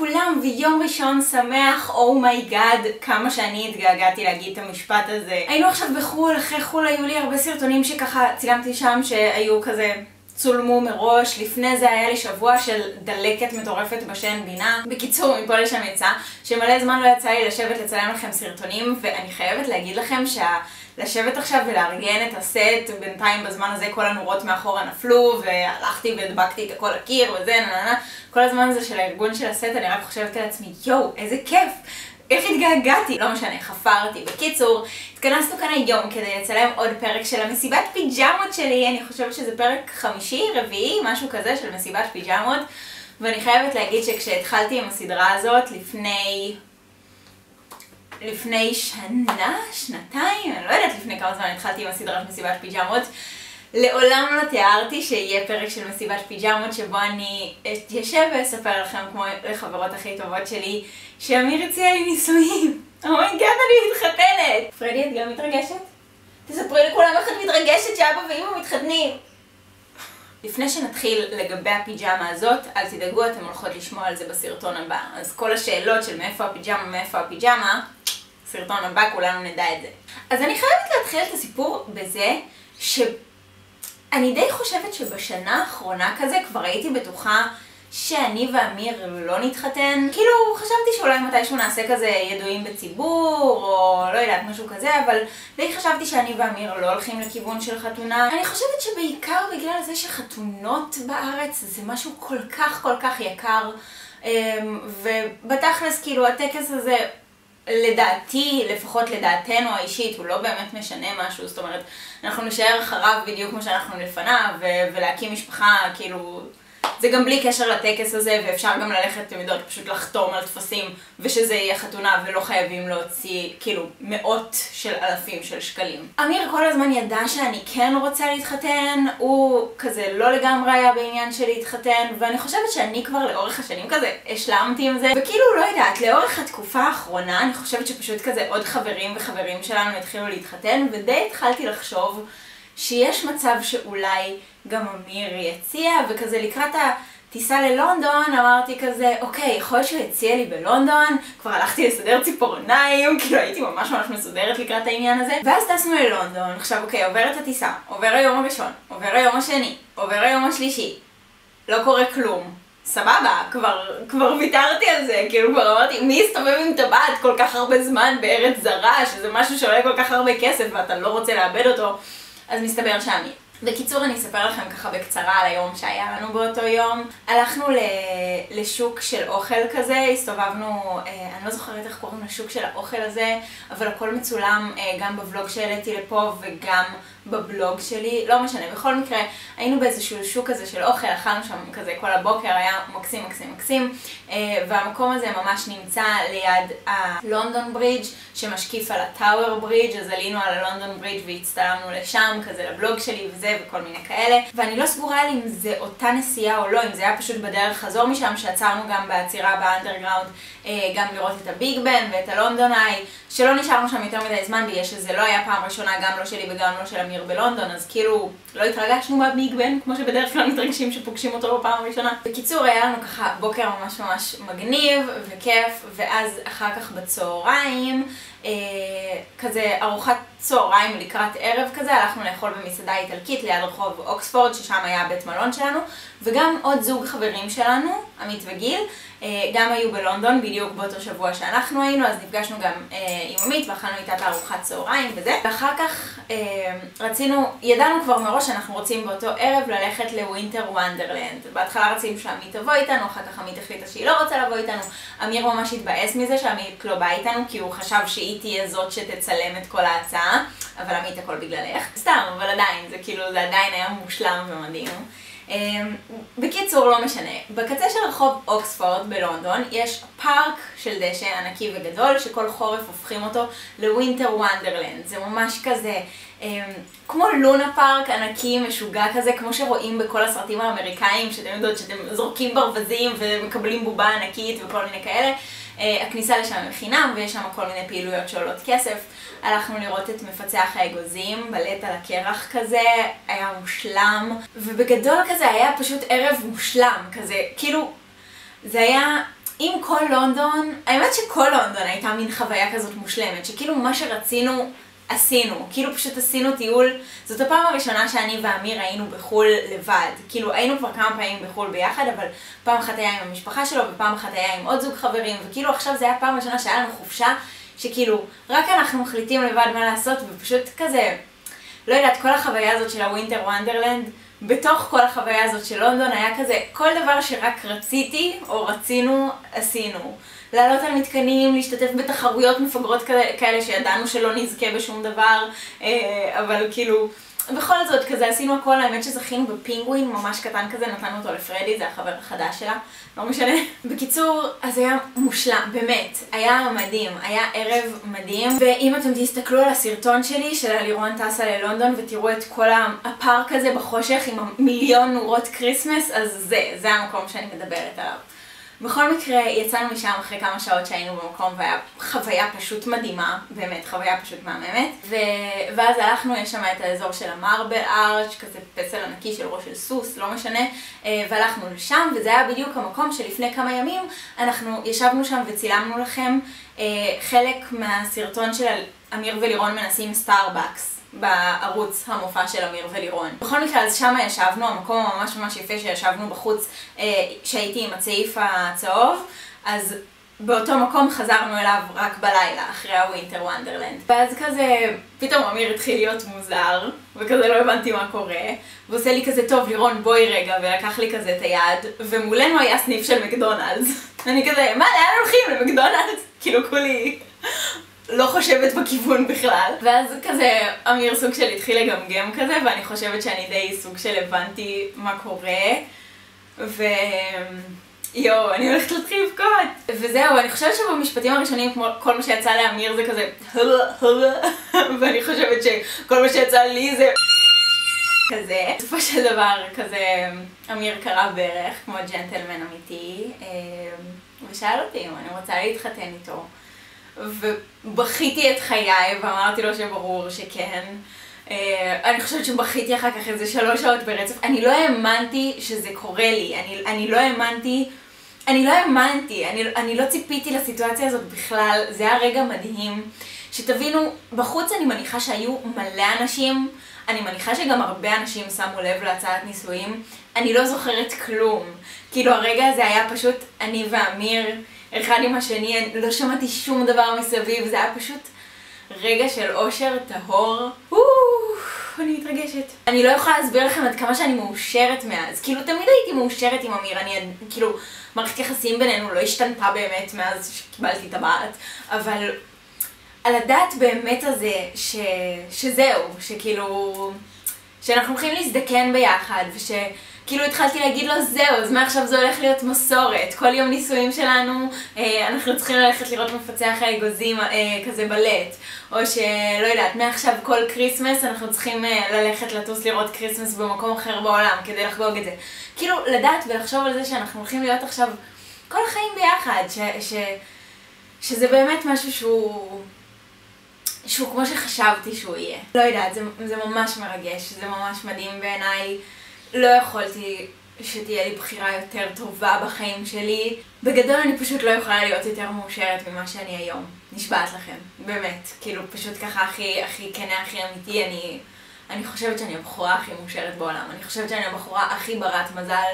לכולם ויום ראשון שמח, אומייגאד, כמה שאני התגעגעתי להגיד את המשפט הזה. היינו עכשיו בחול, אחרי חול היו לי הרבה סרטונים שככה צילמתי שם שהיו כזה צולמו מראש. לפני זה היה לי שבוע של דלקת מטורפת בשן בינה. בקיצור, מפה לשם יצא שמלא זמן לא יצא לי לשבת לצלם לכם סרטונים, ואני חייבת להגיד לכם לשבת עכשיו ולארגן את הסט, בינתיים בזמן הזה כל הנורות מאחורה נפלו והלכתי והדבקתי את הכל לקיר וזה נננה. כל הזמן הזה של הארגון של הסט אני רק חושבת על עצמי, יואו, איזה כיף, איך התגעגעתי, לא משנה, חפרתי. בקיצור, התכנסנו כאן היום כדי לצלם עוד פרק של המסיבת פיג'מות שלי. אני חושבת שזה פרק חמישי, רביעי, משהו כזה של מסיבת פיג'מות. ואני חייבת להגיד שכשהתחלתי עם הסדרה הזאת לפני שנה, שנתיים, אני לא יודעת לפני כמה זמן התחלתי עם הסדרת מסיבת פיג'מות, לעולם לא תיארתי שיהיה פרק של מסיבת פיג'מות שבו אני אתיישב ואספר לכם כמו לחברות הכי טובות שלי שאמיר הציע לי נישואים. אומייגאד, אני מתחתנת! פרדי, את גם מתרגשת? תספרי לכולם איך את מתרגשת שאבא ואמא מתחתנים. לפני שנתחיל לגבי הפיג'מה הזאת, אל תדאגו, אתם הולכות לשמוע על זה בסרטון הבא. אז כל השאלות של מאיפה הפיג'מה, סרטון הבא, כולנו נדע את זה. אז אני חייבת להתחיל את הסיפור בזה שאני די חושבת שבשנה האחרונה כזה כבר הייתי בטוחה שאני ואמיר לא נתחתן. כאילו חשבתי שאולי מתישהו נעשה כזה ידועים בציבור או לא יודעת משהו כזה, אבל די חשבתי שאני ואמיר לא הולכים לכיוון של חתונה. אני חושבת שבעיקר בגלל זה שחתונות בארץ זה משהו כל כך יקר, ובתכלס כאילו הטקס הזה לדעתי, לפחות לדעתנו האישית, הוא לא באמת משנה משהו. זאת אומרת, אנחנו נשאר אחריו בדיוק כמו שאנחנו לפניו, ולהקים משפחה, כאילו זה גם בלי קשר לטקס הזה, ואפשר גם ללכת, אתם יודעות, פשוט לחתום על תפסים ושזה יהיה חתונה ולא חייבים להוציא כאילו מאות של אלפים של שקלים. אמיר כל הזמן ידע שאני כן רוצה להתחתן, הוא כזה לא לגמרי היה בעניין של להתחתן, ואני חושבת שאני כבר לאורך השנים כזה השלמתי עם זה, וכאילו לא יודעת, לאורך התקופה האחרונה אני חושבת שפשוט כזה עוד חברים וחברים שלנו התחילו להתחתן, ודי התחלתי לחשוב שיש מצב שאולי גם אמיר יציע, וכזה לקראת הטיסה ללונדון אמרתי כזה, אוקיי, יכול להיות שהוא יציע לי בלונדון, כבר הלכתי לסדר ציפורניים, כאילו הייתי ממש מסודרת לקראת העניין הזה, ואז טסנו ללונדון. עכשיו אוקיי, עוברת הטיסה, עובר היום הראשון, עובר היום השני, עובר היום השלישי, לא קורה כלום. סבבה, כבר ויתרתי על זה, כאילו כבר אמרתי, מי יסתובב עם טבעת כל כך הרבה זמן בארץ זרה, שזה משהו שעולה כל כך הרבה כסף ואתה לא רוצה לאבד אותו. אז מסתבר שאני. בקיצור, אני אספר לכם ככה בקצרה על היום שהיה לנו באותו יום. הלכנו לשוק של אוכל כזה, הסתובבנו, אני לא זוכרת איך קוראים לשוק של האוכל הזה, אבל הכל מצולם גם בבלוג שהעליתי לפה וגם בבלוג שלי, לא משנה. בכל מקרה, היינו באיזשהו שוק כזה של אוכל, אכלנו שם כזה כל הבוקר, היה מקסים, והמקום הזה ממש נמצא ליד הלונדון ברידג' שמשקיף על הטאוור ברידג', אז עלינו על הלונדון ברידג' והצטלמנו לשם, כזה לבלוג שלי וזה וכל מיני כאלה. ואני לא סגורה אם זה אותה נסיעה או לא, אם זה היה פשוט בדרך חזור משם, שעצרנו גם בעצירה באנדרגראונד, גם לראות את הביג בן ואת הלונדון איי, שלא נשארנו שם יותר מדי זמן, בגלל שזה לא היה פעם ראשונה, גם לא שלי וגם לא של אמיר בלונדון, אז כאילו לא התרגשנו מהביג בן, כמו שבדרך כלל מתרגשים שפוגשים אותו בפעם הראשונה. בקיצור, היה לנו ככה בוקר ממש מגניב וכיף, ואז אחר כך בצהריים, כזה ארוחת צהריים לקראת ערב כזה, הלכנו לאכול במסעדה איטלקית ליד רחוב אוקספורד, ששם היה בית מלון שלנו, וגם עוד זוג חברים שלנו, עמית וגיל, גם היו בלונדון בדיוק באותו שבוע שאנחנו היינו, אז נפגשנו גם עם עמית ואכלנו איתה בארוחת צהריים וזה. ואחר כך ידענו כבר מראש שאנחנו רוצים באותו ערב ללכת לווינטר וונדרלנד. בהתחלה רצינו שעמית תבוא איתנו, אחר כך עמית החליטה שהיא לא רוצה לבוא איתנו. אמיר ממש התבאס מזה שעמית לא בא איתנו, כי הוא חשב שהיא תהיה זאת שתצלם את כל ההצעה, אבל עמית הכל בגללך. סתם, אבל עדיין, זה כאילו, זה עדיין היה מושלם ומדהים. בקיצור, לא משנה. בקצה של רחוב אוקספורד בלונדון יש פארק של דשא ענקי וגדול, שכל חורף הופכים אותו לווינטר וונדרלנד. זה ממש כזה כמו לונה פארק ענקי משוגע כזה, כמו שרואים בכל הסרטים האמריקאים, שאתם יודעות שאתם זורקים ברווזים ומקבלים בובה ענקית וכל מיני כאלה. הכניסה לשם בחינם, ויש שם כל מיני פעילויות שעולות כסף. הלכנו לראות את מפצח האגוזים, בלט על הקרח כזה, היה מושלם, ובגדול כזה היה פשוט ערב מושלם, כזה, כאילו, זה היה עם כל לונדון, האמת שכל לונדון הייתה מין חוויה כזאת מושלמת, שכאילו מה שרצינו עשינו, כאילו פשוט עשינו טיול. זאת הפעם הראשונה שאני ואמיר היינו בחול לבד, כאילו היינו כבר כמה פעמים בחול ביחד, אבל פעם אחת היה עם המשפחה שלו ופעם אחת היה עם עוד זוג חברים, וכאילו עכשיו זה היה פעם ראשונה שהיה לנו חופשה, שכאילו רק אנחנו מחליטים לבד מה לעשות, ופשוט כזה, לא יודעת, כל החוויה הזאת של הווינטר וונדרלנד, בתוך כל החוויה הזאת של לונדון היה כזה, כל דבר שרק רציתי או רצינו, עשינו. לעלות על מתקנים, להשתתף בתחרויות מפגרות כאלה שידענו שלא נזכה בשום דבר, אבל כאילו, בכל זאת כזה עשינו הכל. האמת שזכינו בפינגווין ממש קטן כזה, נתנו אותו לפרדי, זה החבר החדש שלה, לא משנה. בקיצור, אז היה מושלם, באמת, היה מדהים, היה ערב מדהים. ואם אתם תסתכלו על הסרטון שלי של לירון טסה ללונדון ותראו את כל הפארק הזה בחושך עם מיליון נורות קריסמס, אז זה המקום שאני מדברת עליו. בכל מקרה, יצאנו משם אחרי כמה שעות שהיינו במקום, והיה חוויה פשוט מדהימה, באמת, חוויה פשוט מהממת. ואז הלכנו, יש שם את האזור של המרבל ארץ', כזה פסל ענקי של ראש של סוס, לא משנה, והלכנו לשם, וזה היה בדיוק המקום שלפני כמה ימים אנחנו ישבנו שם וצילמנו לכם חלק מהסרטון של אמיר ולירון מנסים סטארבקס. בערוץ המופע של אמיר ולירון. בכל מקרה, אז שם ישבנו, המקום ממש ממש יפה שישבנו בחוץ, שהייתי עם הצעיף הצהוב, אז באותו מקום חזרנו אליו רק בלילה, אחרי הווינטר וונדרלנד. ואז כזה, פתאום אמיר התחיל להיות מוזר, וכזה לא הבנתי מה קורה, ועושה לי כזה, טוב לירון בואי רגע, ולקח לי כזה את היד, ומולנו היה סניף של מקדונלדס. אני כזה, מה, לאן הולכים למקדונלדס? כאילו כולי לא חושבת בכיוון בכלל. ואז כזה אמיר סוג של התחיל לגמגם כזה, ואני חושבת שאני די סוג של הבנתי מה קורה. יואו, אני הולכת להתחיל לבכות. וזהו, אני חושבת שבמשפטים הראשונים, כמו כל מה שיצא לאמיר זה כזה ואני חושבת שכל מה שיצא לי זה כזה. בסופו של דבר, כזה, אמיר קרא ברך, כמו ג'נטלמן אמיתי, ושאל אותי אם אני רוצה להתחתן איתו. ובכיתי את חיי ואמרתי לו שברור שכן. אני חושבת שבכיתי אחר כך איזה 3 שעות ברצף. אני לא האמנתי שזה קורה לי. אני לא האמנתי, אני לא ציפיתי לסיטואציה הזאת בכלל. זה היה רגע מדהים. שתבינו, בחוץ אני מניחה שהיו מלא אנשים, אני מניחה שגם הרבה אנשים שמו לב להצעת נישואים. אני לא זוכרת כלום. כאילו הרגע הזה היה פשוט אני ואמיר, אחד עם השני, אני לא שמעתי שום דבר מסביב, זה היה פשוט רגע של אושר טהור. אני מתרגשת. אני לא יכולה להסביר לכם עד כמה שאני מאושרת מאז. כאילו תמיד הייתי מאושרת עם אמיר, כאילו מערכת יחסים בינינו לא השתנתה באמת מאז שקיבלתי את הבת, אבל על הדעת באמת הזה שזהו, שכאילו שאנחנו הולכים להזדקן ביחד, כאילו התחלתי להגיד לו זהו, אז מעכשיו זה הולך להיות מסורת, כל יום נישואים שלנו אנחנו צריכים ללכת לראות מפצח האגוזים כזה בלט, או שלא יודעת, מעכשיו כל קריסמס אנחנו צריכים ללכת לטוס לראות קריסמס במקום אחר בעולם כדי לחגוג את זה. כאילו לדעת ולחשוב על זה שאנחנו הולכים להיות עכשיו כל החיים ביחד, שזה באמת משהו שהוא כמו שחשבתי שהוא יהיה. לא יודעת, זה ממש מרגש, זה ממש מדהים בעיניי. לא יכולתי שתהיה לי בחירה יותר טובה בחיים שלי. בגדול אני פשוט לא יכולה להיות יותר מאושרת ממה שאני היום. נשבעת לכם, באמת. כאילו פשוט ככה הכי כנה, הכי אמיתי. אני חושבת שאני הבחורה הכי מאושרת בעולם. אני חושבת שאני הבחורה הכי ברת מזל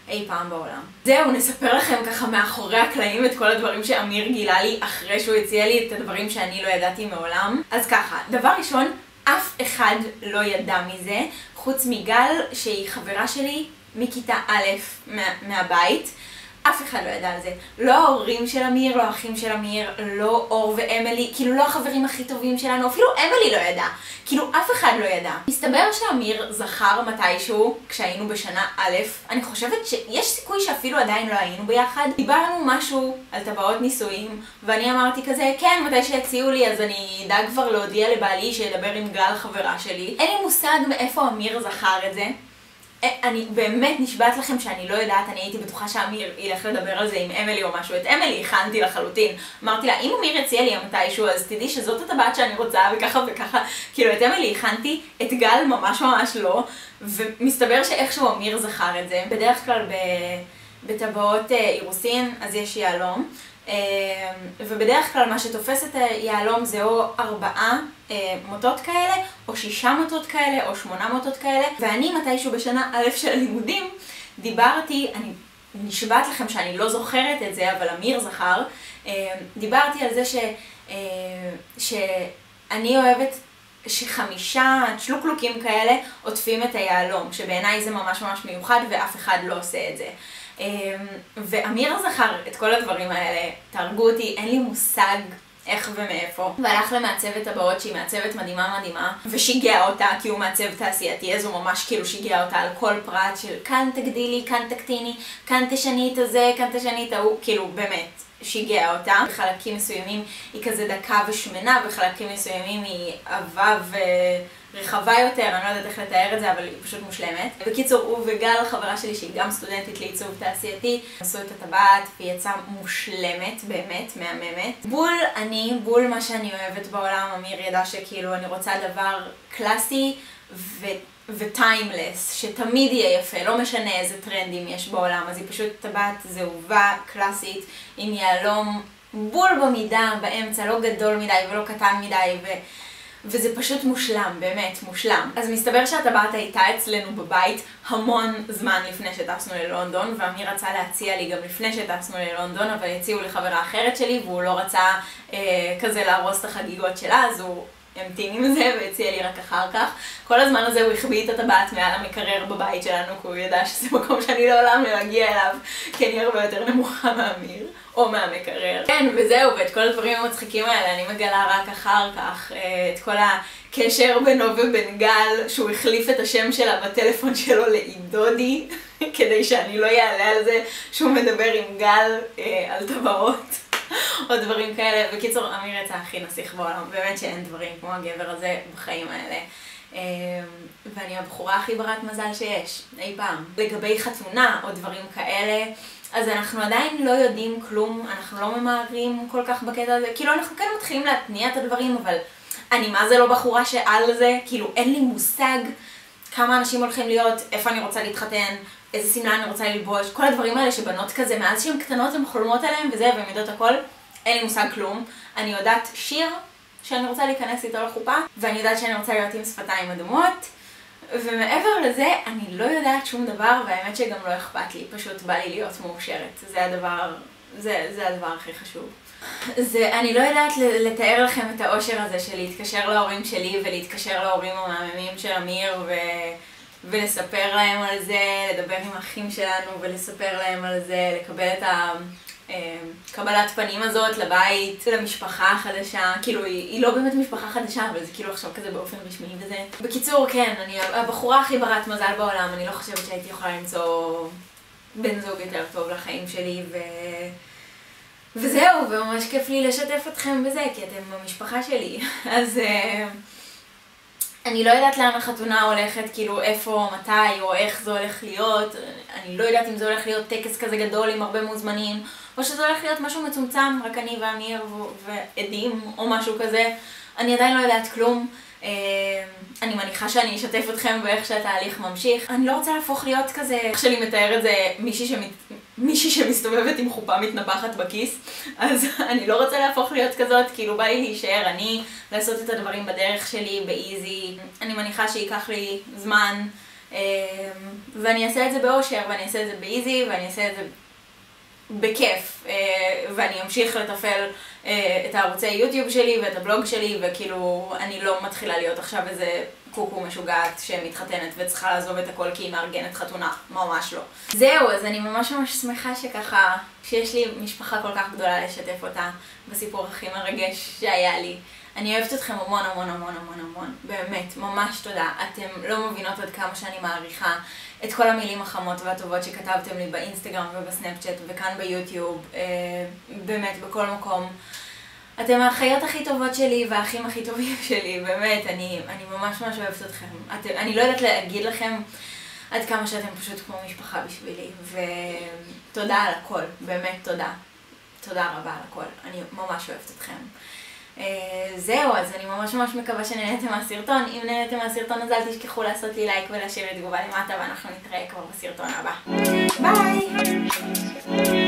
אי פעם בעולם. זהו, נספר לכם ככה מאחורי הקלעים את כל הדברים שאמיר גילה לי אחרי שהוא הציע לי את הדברים שאני לא ידעתי מעולם. אז ככה, דבר ראשון, אף אחד לא ידע מזה, חוץ מגל שהיא חברה שלי מכיתה א' מהבית. אף אחד לא ידע על זה. לא ההורים של אמיר, לא האחים של אמיר, לא אור ואמילי, כאילו לא החברים הכי טובים שלנו, אפילו אמילי לא ידע. כאילו אף אחד לא ידע. מסתבר שאמיר זכר מתישהו, כשהיינו בשנה א', אני חושבת שיש סיכוי שאפילו עדיין לא היינו ביחד. דיברנו משהו על טבעות נישואים, ואני אמרתי כזה, כן, מתי שהציעו לי, אז אני אדאג כבר להודיע לבעלי שידבר עם גל חברה שלי. אין לי מושג מאיפה אמיר זכר את זה. אני באמת נשבעת לכם שאני לא יודעת, אני הייתי בטוחה שאמיר ילך לדבר על זה עם אמילי או משהו. את אמילי הכנתי לחלוטין. אמרתי לה, אם אמיר יציע לי מתישהו, אז תדעי שזאת הטבעת שאני רוצה וככה וככה. כאילו את אמילי הכנתי, את גל ממש ממש לא. ומסתבר שאיכשהו אמיר זכר את זה. בדרך כלל בטבעות אירוסין, אז יש יהלום. ובדרך כלל מה שתופס את היהלום זה או 4 מוטות כאלה, או 6 מוטות כאלה, או 8 מוטות כאלה. ואני מתישהו בשנה א' של הלימודים דיברתי, אני נשבעת לכם שאני לא זוכרת את זה, אבל אמיר זכר, דיברתי על זה שאני אוהבת ש5 שלוקלוקים כאלה עוטפים את היהלום, שבעיניי זה ממש ממש מיוחד ואף אחד לא עושה את זה. ואמיר זכר את כל הדברים האלה, תרגו אותי, אין לי מושג איך ומאיפה. והלך למעצבת הבאות שהיא מעצבת מדהימה מדהימה, ושיגע אותה כי הוא מעצב תעשייתי, אז הוא ממש כאילו שיגע אותה על כל פרט של כאן תגדילי, כאן תקטיני, כאן תשני את הזה, כאן תשני את ההוא, כאילו באמת שיגע אותה. בחלקים מסוימים היא כזה דקה ושמנה, בחלקים מסוימים היא עבה ורחבה יותר, אני לא יודעת איך לתאר את זה, אבל היא פשוט מושלמת. בקיצור, הוא וגל, חברה שלי שהיא גם סטודנטית לעיצוב תעשייתי, עשו את הטבעת והיא יצאה מושלמת, באמת, מהממת. בול מה שאני אוהבת בעולם, אמיר ידע שכאילו אני רוצה דבר קלאסי וטיימלס, שתמיד יהיה יפה, לא משנה איזה טרנדים יש בעולם, אז היא פשוט טבעת זהובה, קלאסית, עם יהלום בול במידה, באמצע, לא גדול מדי ולא קטן מדי, וזה פשוט מושלם, באמת מושלם. אז מסתבר שהטבעת הייתה אצלנו בבית המון זמן לפני שטסנו ללונדון, ואמיר רצה להציע לי גם לפני שטסנו ללונדון, אבל הציעו לחברה אחרת שלי, והוא לא רצה כזה להרוס את החגיגות שלה, אז הוא המתין עם זה והציע לי רק אחר כך. כל הזמן הזה הוא החביא את הטבעת מעל המקרר בבית שלנו, כי הוא ידע שזה מקום שאני לעולם לא אגיע אליו, כי אני הרבה יותר נמוכה מאמיר, או מהמקרר. כן, וזהו, ואת כל הדברים המצחיקים האלה אני מגלה רק אחר כך. את כל הקשר בינו ובין גל, שהוא החליף את השם שלה בטלפון שלו לעידודי, כדי שאני לא יעלה על זה שהוא מדבר עם גל על טבעות. או דברים כאלה. בקיצור, אמיר יצא הכי נסיך בעולם, באמת שאין דברים כמו הגבר הזה בחיים האלה. ואני הבחורה הכי ברת מזל שיש, אי פעם. לגבי חתונה או דברים כאלה, אז אנחנו עדיין לא יודעים כלום, אנחנו לא ממהרים כל כך בקטע הזה, כאילו אנחנו כן מתחילים להתניע את הדברים, אבל אני מה זה לא בחורה שעל זה, כאילו אין לי מושג כמה אנשים הולכים להיות, איפה אני רוצה להתחתן, איזה סמלה אני רוצה ללבוש, כל הדברים האלה שבנות כזה, מאז שהן קטנות הן חולמות עליהן וזה, והן יודעות הכל, אין לי מושג כלום. אני יודעת שיר שאני רוצה להיכנס איתו לחופה, ואני יודעת שאני רוצה להיות עם שפתיים אדומות, ומעבר לזה אני לא יודעת שום דבר, והאמת שגם לא אכפת לי, פשוט בא לי להיות מאושרת. זה הדבר הכי חשוב. אני לא יודעת לתאר לכם את האושר הזה של להתקשר להורים שלי ולהתקשר להורים המהממים של אמיר ולספר להם על זה, לדבר עם האחים שלנו ולספר להם על זה, לקבל את קבלת פנים הזאת לבית, למשפחה החדשה, כאילו היא לא באמת משפחה חדשה, אבל זה כאילו עכשיו כזה באופן רשמי וזה. בקיצור, כן, אני הבחורה הכי ברת מזל בעולם, אני לא חושבת שהייתי יכולה למצוא בן זוג יותר טוב לחיים שלי וזהו, וממש כיף לי לשתף אתכם בזה, כי אתם במשפחה שלי. אז אני לא יודעת לאן החתונה הולכת, כאילו איפה, מתי או איך זה הולך להיות. אני לא יודעת אם זה הולך להיות טקס כזה גדול עם הרבה מוזמנים, או שזה הולך להיות משהו מצומצם, רק אני ואמיר ועדים או משהו כזה. אני עדיין לא יודעת כלום. אני מניחה שאני אשתף אתכם באיך שהתהליך ממשיך. אני לא רוצה להפוך להיות כזה, איך שלי מתאר את זה, מישהי שמסתובבת עם חופה מתנפחת בכיס, אז אני לא רוצה להפוך להיות כזאת, כאילו בא לי להישאר אני, לעשות את הדברים בדרך שלי, באיזי. אני מניחה שייקח לי זמן, ואני אעשה את זה באושר, ואני אעשה את זה באיזי, ואני אעשה את זה בכיף, ואני אמשיך לתפעל את הערוצי יוטיוב שלי ואת הבלוג שלי, וכאילו אני לא מתחילה להיות עכשיו איזה קוקו משוגעת שמתחתנת וצריכה לעזוב את הכל כי היא מארגנת חתונה, ממש לא. זהו, אז אני ממש שמחה שככה, שיש לי משפחה כל כך גדולה לשתף אותה בסיפור הכי מרגש שהיה לי. אני אוהבת אתכם המון המון המון המון המון, באמת, ממש תודה. אתם לא מבינות עד כמה שאני מעריכה את כל המילים החמות והטובות שכתבתם לי באינסטגרם ובסנאפצ'אט וכאן ביוטיוב, באמת בכל מקום. אתם האחיות הכי טובות שלי והאחים הכי טובים שלי, באמת, אני ממש ממש אוהבת אתכם. אני לא יודעת להגיד לכם עד כמה שאתם פשוט כמו משפחה בשבילי, ותודה על הכל, באמת תודה. תודה רבה על הכל, אני ממש אוהבת אתכם. זהו, אז אני ממש ממש מקווה שנהנתם מהסרטון. אם נהנתם מהסרטון אז אל תשכחו לעשות לי לייק ולהשאיר לי תגובה למטה, ואנחנו נתראה כבר בסרטון הבא. ביי!